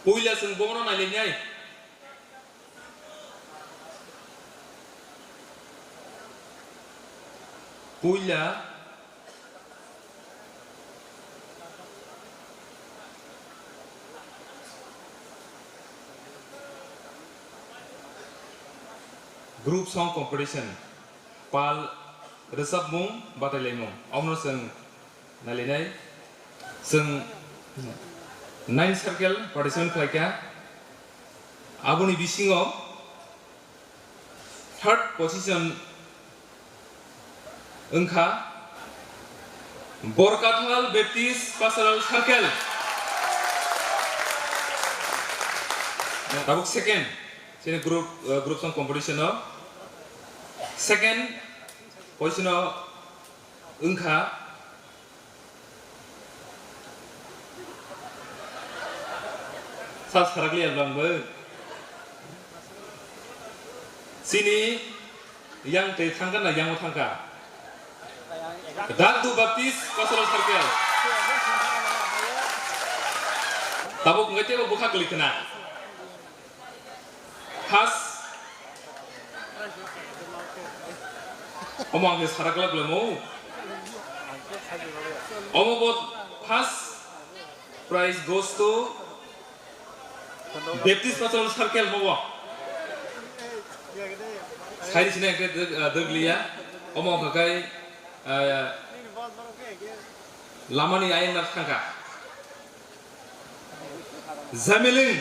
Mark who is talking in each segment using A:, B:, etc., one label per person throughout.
A: Puila sung bono na linyay. Puila group song competition pal resap mung batalai mung omno sung nalinai sung 9 circle participant khaika aboni bisingo third position engkha Borkathal Baptist Pastoral Circle tabuk second sini group song competition no second position no engkha sas haragli albang be sini yang te thangkan na yang mo thangka Dagdu Baptist Pastoral Circle tabuk ngete bo bukha klikna has omong ke sarakla blemo omobot has prize goes to Baptist Pastoral Circle bawa. Saya di sini derglia, omong kagai lama ni ayam nak tangka. Zamiling.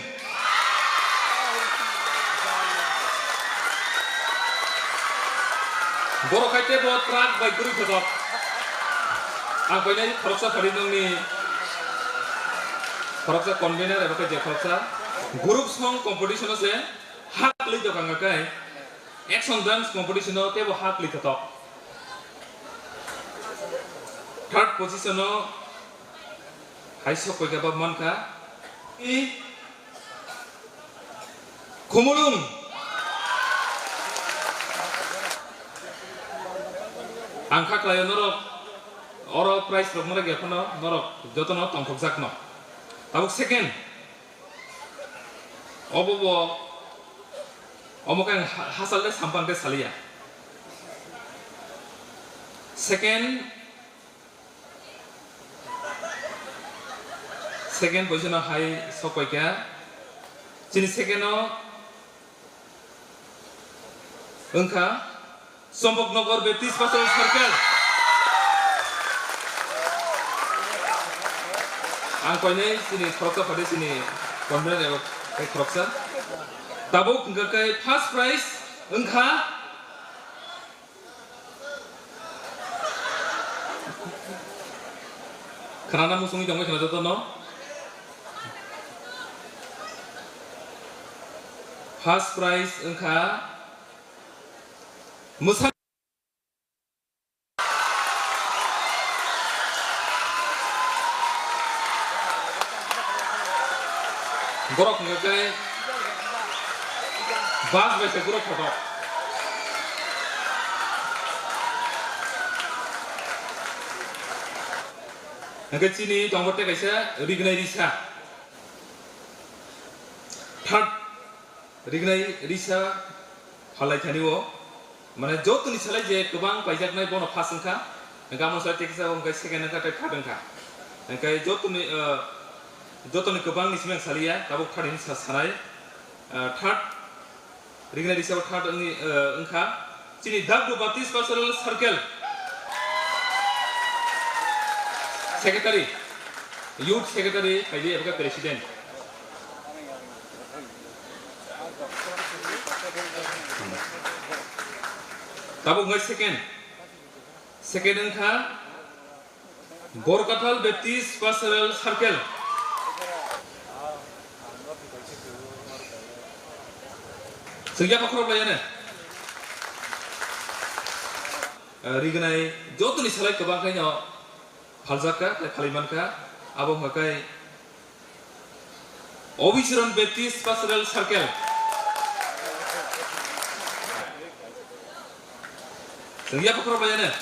A: Borok kaite buat prak baik guru betul. Aku ini korupsa hari ni korupsa convener apa kerja korupsa. Group song competition se hak li to kanga kai action dance competition te bo hak li to third position no haiso koi ka man ka I khumulung angka klayo norok oro prize rok mora ge kono norok jotono tongkok jakno tabuk second obobo omokan hasalde sampangke salia second position hai sokoika chini second engka Sompoknogor Baptist Pastoral Circle angkoine sini koroksa pada sini konven koroksa tabuk engkai first prize engka karena musungi jongwe kena joto no first prize engka musa gorok engkai bas baca gorok foto engkai sini jonggote kaisa rignai risa third rignai risa halai thaniwo mane jotuni salai je gobang paijaknai bono pass engka engka mosa tekisa engkai second engka third engka engkai jotuni gobang ni simeng salia tabuk third ini sanai third rignai risa third engka sini Dagdu Baptist Pastoral Circle secretary youth secretary kaji apa president tabuk ngai second engka Borkathal Baptist Pastoral Circle sengja pakrok layane rignai jotuni salai kebang kainyo Halzaka, Kalimanka, abang makai Obisaran Baptist Pastoral Circle. Sengja pakrok bayane.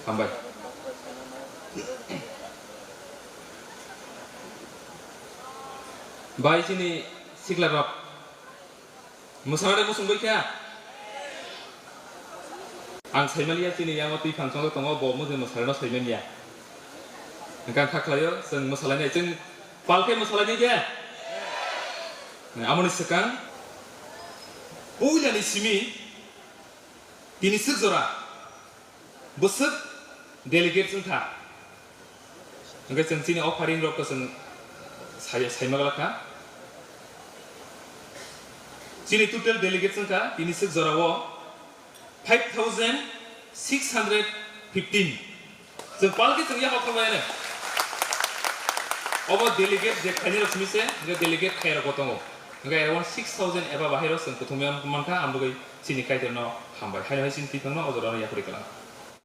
A: Hambai. बाय जोंनि सिग्लारब मोसानाय मोसंबाय क्या आं साइमालिया जोंनि आङो दै फांसन दङ बाव मोजां मोसानाय साइमालिया गान खाख्लायो जों मोसालायनाय जों पालके मोसालायनाय गैया आमोनि सिगां बयलानि सिमि दिनै जरा बोसोर डेलिगेट जों था ओंखाय जों जोंनि अफारिं रखौ जों साइमागलाखा जोंनि टोटेल डेलिगेट जोंखा दिनै जराव 5,615 जों पालके जों यहाँ खालामबायानो अब डेलिगेट जे खायनि रखमिसे डेलिगेट खायर गतंगो ओंखाय around 6,000 एबा बाहेराव जों कुथुमियान मानखा आमबोगै सिनि खायदेरनो हामबाय हाय सिनि तिफांनो अजरानो याखरि खालाम